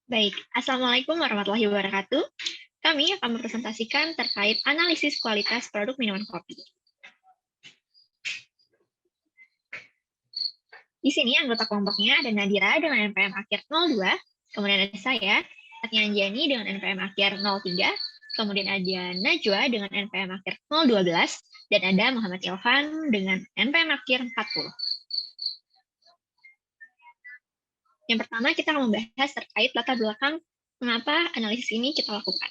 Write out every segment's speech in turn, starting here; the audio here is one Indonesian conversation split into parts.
Baik, Assalamualaikum warahmatullahi wabarakatuh. Kami akan mempresentasikan terkait analisis kualitas produk minuman kopi. Di sini anggota kelompoknya ada Nadira dengan NPM akhir 02, kemudian ada saya, Atyanjani dengan NPM akhir 03, kemudian ada Najwa dengan NPM akhir 012, dan ada Muhammad Ilhan dengan NPM akhir 40. Yang pertama, kita akan membahas terkait latar belakang mengapa analisis ini kita lakukan.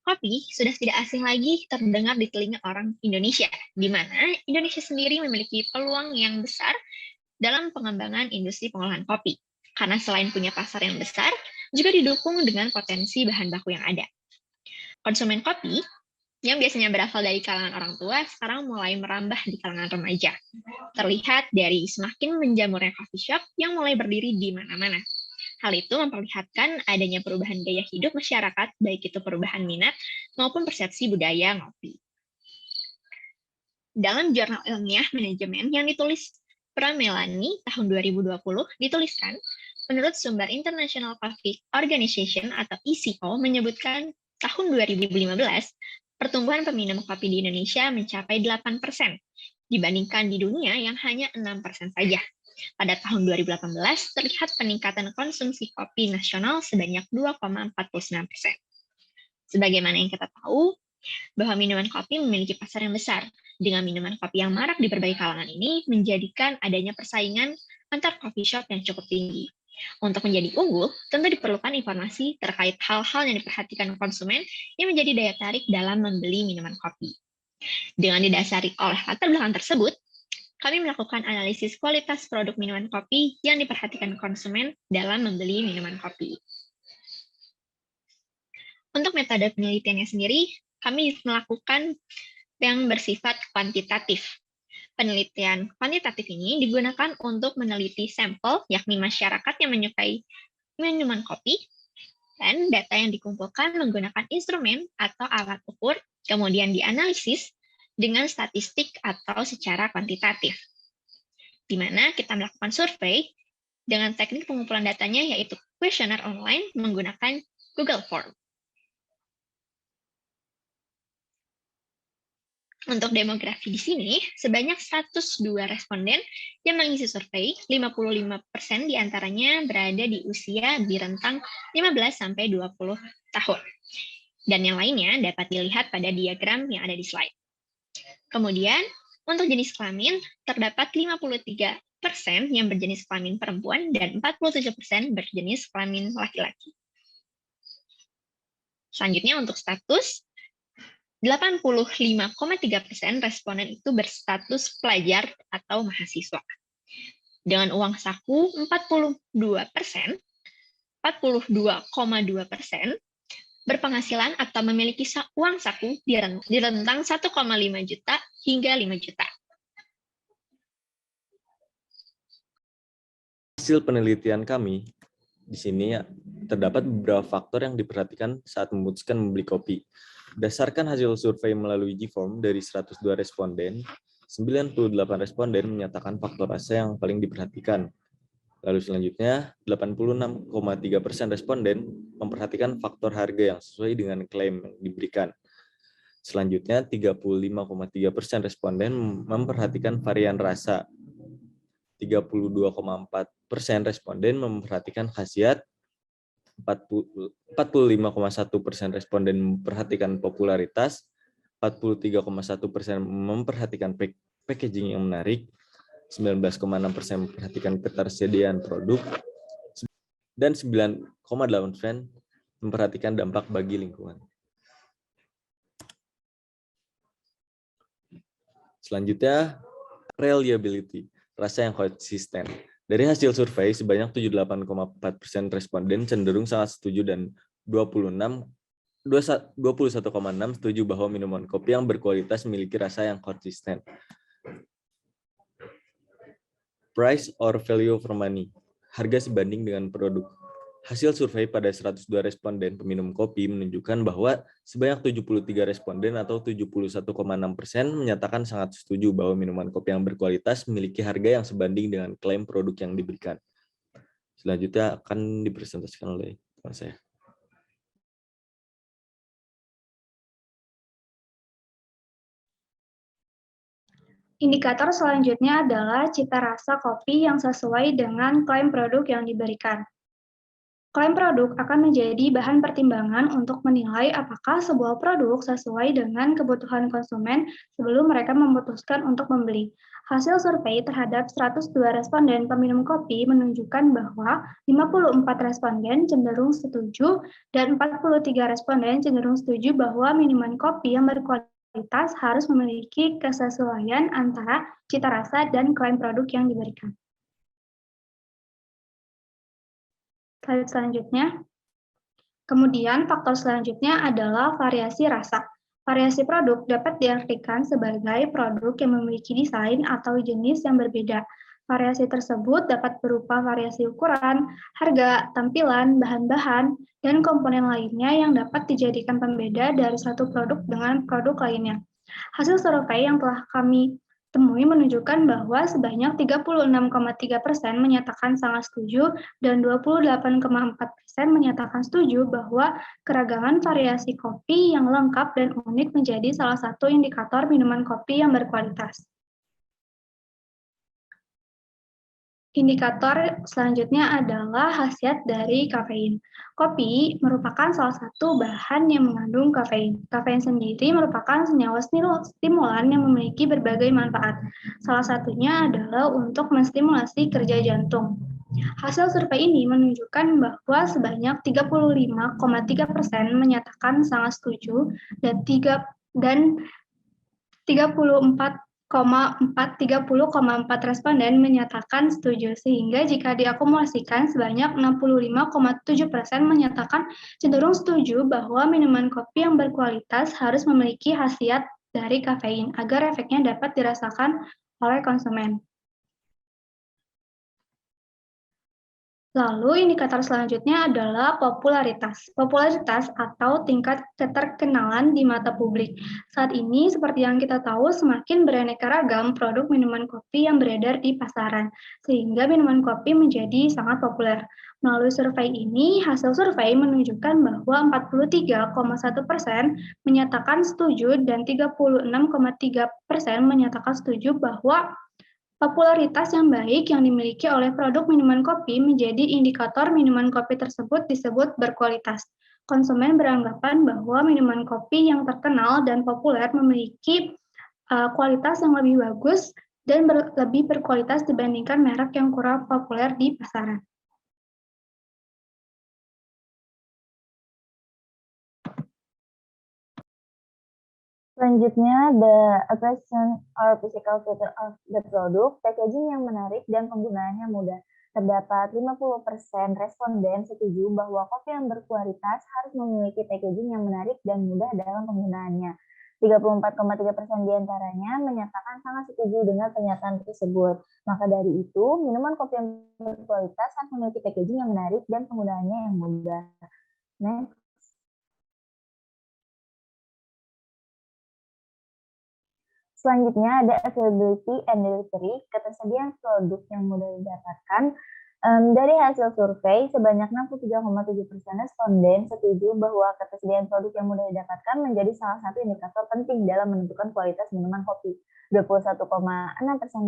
Kopi sudah tidak asing lagi terdengar di telinga orang Indonesia, di mana Indonesia sendiri memiliki peluang yang besar dalam pengembangan industri pengolahan kopi. Karena selain punya pasar yang besar, juga didukung dengan potensi bahan baku yang ada. Konsumen kopi yang biasanya berasal dari kalangan orang tua, sekarang mulai merambah di kalangan remaja. Terlihat dari semakin menjamurnya coffee shop yang mulai berdiri di mana-mana. Hal itu memperlihatkan adanya perubahan gaya hidup masyarakat, baik itu perubahan minat maupun persepsi budaya ngopi. Dalam jurnal ilmiah manajemen yang ditulis Pramelani tahun 2020, dituliskan, menurut sumber International Coffee Organization atau ICO menyebutkan tahun 2015, pertumbuhan peminum kopi di Indonesia mencapai 8%, dibandingkan di dunia yang hanya 6% saja. Pada tahun 2018, terlihat peningkatan konsumsi kopi nasional sebanyak 2,49%. Sebagaimana yang kita tahu, bahwa minuman kopi memiliki pasar yang besar. Dengan minuman kopi yang marak di berbagai kalangan ini, menjadikan adanya persaingan antar coffee shop yang cukup tinggi. Untuk menjadi unggul, tentu diperlukan informasi terkait hal-hal yang diperhatikan konsumen yang menjadi daya tarik dalam membeli minuman kopi. Dengan didasari oleh latar belakang tersebut, kami melakukan analisis kualitas produk minuman kopi yang diperhatikan konsumen dalam membeli minuman kopi. Untuk metode penelitiannya sendiri, kami melakukan yang bersifat kuantitatif. Penelitian kuantitatif ini digunakan untuk meneliti sampel, yakni masyarakat yang menyukai minuman kopi, dan data yang dikumpulkan menggunakan instrumen atau alat ukur, kemudian dianalisis dengan statistik atau secara kuantitatif, di mana kita melakukan survei dengan teknik pengumpulan datanya yaitu kuesioner online menggunakan Google Form. Untuk demografi di sini, sebanyak 102 responden yang mengisi survei, 55% diantaranya berada di usia di rentang 15-20 tahun. Dan yang lainnya dapat dilihat pada diagram yang ada di slide. Kemudian, untuk jenis kelamin, terdapat 53% yang berjenis kelamin perempuan dan 47% berjenis kelamin laki-laki. Selanjutnya untuk status, 85,3% responden itu berstatus pelajar atau mahasiswa. Dengan uang saku 42%, 42,2% berpenghasilan atau memiliki uang saku di rentang 1,5 juta hingga 5 juta. Hasil penelitian kami di sini terdapat beberapa faktor yang diperhatikan saat memutuskan membeli kopi. Berdasarkan hasil survei melalui G-Form dari 102 responden, 98 responden menyatakan faktor rasa yang paling diperhatikan. Lalu selanjutnya, 86,3% responden memperhatikan faktor harga yang sesuai dengan klaim yang diberikan. Selanjutnya, 35,3% responden memperhatikan varian rasa. 32,4% responden memperhatikan khasiat. 45,1% responden memperhatikan popularitas, 43,1% memperhatikan packaging yang menarik, 19,6% memperhatikan ketersediaan produk, dan 9,8% memperhatikan dampak bagi lingkungan. Selanjutnya, reliability, rasa yang konsisten. Dari hasil survei, sebanyak 78,4% responden cenderung sangat setuju dan 21,6% setuju bahwa minuman kopi yang berkualitas memiliki rasa yang konsisten. Price or value for money, harga sebanding dengan produk. Hasil survei pada 102 responden peminum kopi menunjukkan bahwa sebanyak 73 responden atau 71,6% menyatakan sangat setuju bahwa minuman kopi yang berkualitas memiliki harga yang sebanding dengan klaim produk yang diberikan. Selanjutnya akan dipresentasikan oleh teman saya. Indikator selanjutnya adalah cita rasa kopi yang sesuai dengan klaim produk yang diberikan. Klaim produk akan menjadi bahan pertimbangan untuk menilai apakah sebuah produk sesuai dengan kebutuhan konsumen sebelum mereka memutuskan untuk membeli. Hasil survei terhadap 102 responden peminum kopi menunjukkan bahwa 54 responden cenderung setuju dan 43 responden cenderung setuju bahwa minuman kopi yang berkualitas harus memiliki kesesuaian antara cita rasa dan klaim produk yang diberikan. Slide selanjutnya. Kemudian faktor selanjutnya adalah variasi rasa. Variasi produk dapat diartikan sebagai produk yang memiliki desain atau jenis yang berbeda. Variasi tersebut dapat berupa variasi ukuran, harga, tampilan, bahan-bahan, dan komponen lainnya yang dapat dijadikan pembeda dari satu produk dengan produk lainnya. Hasil survei yang telah kami temui menunjukkan bahwa sebanyak 36,3% menyatakan sangat setuju dan 28,4% menyatakan setuju bahwa keragaman variasi kopi yang lengkap dan unik menjadi salah satu indikator minuman kopi yang berkualitas. Indikator selanjutnya adalah khasiat dari kafein. Kopi merupakan salah satu bahan yang mengandung kafein. Kafein sendiri merupakan senyawa stimulan yang memiliki berbagai manfaat. Salah satunya adalah untuk menstimulasi kerja jantung. Hasil survei ini menunjukkan bahwa sebanyak 35,3% menyatakan sangat setuju dan 30,4 responden menyatakan setuju, sehingga jika diakumulasikan sebanyak 65,7% menyatakan cenderung setuju bahwa minuman kopi yang berkualitas harus memiliki khasiat dari kafein agar efeknya dapat dirasakan oleh konsumen. Lalu indikator selanjutnya adalah popularitas. Popularitas atau tingkat keterkenalan di mata publik. Saat ini seperti yang kita tahu semakin beraneka ragam produk minuman kopi yang beredar di pasaran, sehingga minuman kopi menjadi sangat populer. Melalui survei ini, hasil survei menunjukkan bahwa 43,1% menyatakan setuju dan 36,3% menyatakan setuju bahwa popularitas yang baik yang dimiliki oleh produk minuman kopi menjadi indikator minuman kopi tersebut disebut berkualitas. Konsumen beranggapan bahwa minuman kopi yang terkenal dan populer memiliki kualitas yang lebih bagus dan lebih berkualitas dibandingkan merek yang kurang populer di pasaran. Selanjutnya, the appearance or physical feature of the product, packaging yang menarik dan penggunaannya mudah. Terdapat 50% responden setuju bahwa kopi yang berkualitas harus memiliki packaging yang menarik dan mudah dalam penggunaannya. 34,3% diantaranya menyatakan sangat setuju dengan pernyataan tersebut. Maka dari itu, minuman kopi yang berkualitas harus memiliki packaging yang menarik dan penggunaannya yang mudah. Next. Selanjutnya ada availability and delivery, ketersediaan produk yang mudah didapatkan. Dari hasil survei, sebanyak 63,7% responden setuju bahwa ketersediaan produk yang mudah didapatkan menjadi salah satu indikator penting dalam menentukan kualitas minuman kopi. 21,6%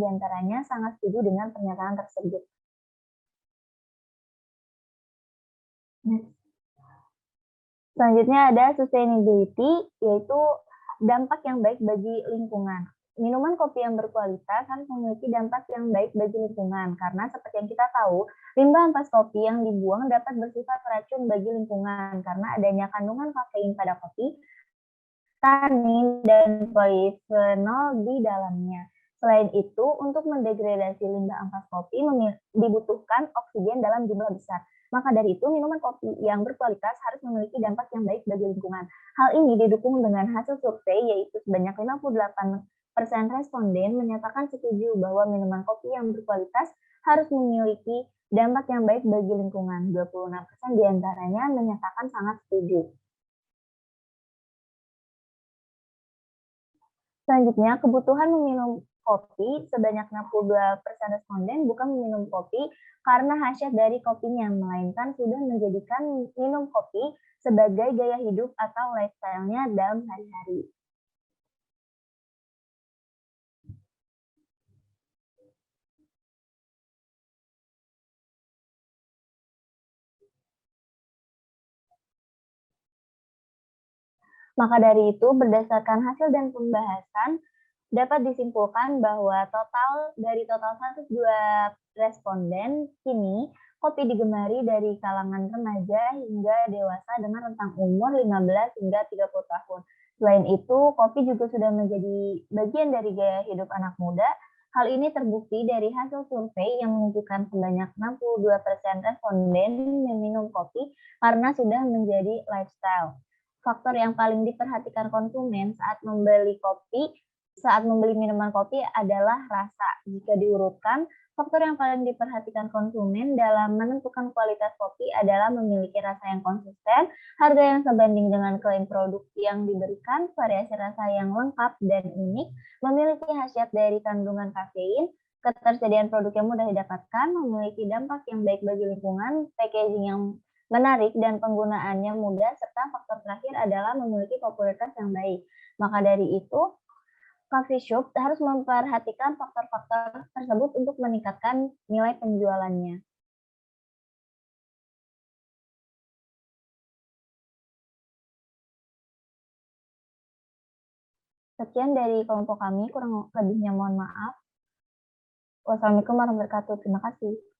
diantaranya sangat setuju dengan pernyataan tersebut. Selanjutnya ada sustainability, yaitu dampak yang baik bagi lingkungan. Minuman kopi yang berkualitas harus memiliki dampak yang baik bagi lingkungan, karena seperti yang kita tahu, limbah ampas kopi yang dibuang dapat bersifat racun bagi lingkungan, karena adanya kandungan kafein pada kopi, tanin, dan polifenol di dalamnya. Selain itu, untuk mendegradasi limbah ampas kopi dibutuhkan oksigen dalam jumlah besar. Maka dari itu, minuman kopi yang berkualitas harus memiliki dampak yang baik bagi lingkungan. Hal ini didukung dengan hasil survei, yaitu sebanyak 58% responden menyatakan setuju bahwa minuman kopi yang berkualitas harus memiliki dampak yang baik bagi lingkungan. 26% diantaranya menyatakan sangat setuju. Selanjutnya, kebutuhan meminum kopi sebanyak 62% responden bukan meminum kopi karena khasiat dari kopinya, melainkan sudah menjadikan minum kopi sebagai gaya hidup atau lifestyle-nya dalam hari-hari. Maka dari itu, berdasarkan hasil dan pembahasan, dapat disimpulkan bahwa dari total 102 responden, kini kopi digemari dari kalangan remaja hingga dewasa dengan rentang umur 15 hingga 30 tahun. Selain itu, kopi juga sudah menjadi bagian dari gaya hidup anak muda. Hal ini terbukti dari hasil survei yang menunjukkan sebanyak 62% responden meminum kopi karena sudah menjadi lifestyle. Faktor yang paling diperhatikan konsumen saat membeli minuman kopi adalah rasa. Jika diurutkan, faktor yang paling diperhatikan konsumen dalam menentukan kualitas kopi adalah memiliki rasa yang konsisten, harga yang sebanding dengan klaim produk yang diberikan, variasi rasa yang lengkap dan unik, memiliki khasiat dari kandungan kafein, ketersediaan produk yang mudah didapatkan, memiliki dampak yang baik bagi lingkungan, packaging yang menarik dan penggunaannya mudah, serta faktor terakhir adalah memiliki popularitas yang baik. Maka dari itu, coffee shop harus memperhatikan faktor-faktor tersebut untuk meningkatkan nilai penjualannya. Sekian dari kelompok kami, kurang lebihnya mohon maaf. Wassalamualaikum warahmatullahi wabarakatuh. Terima kasih.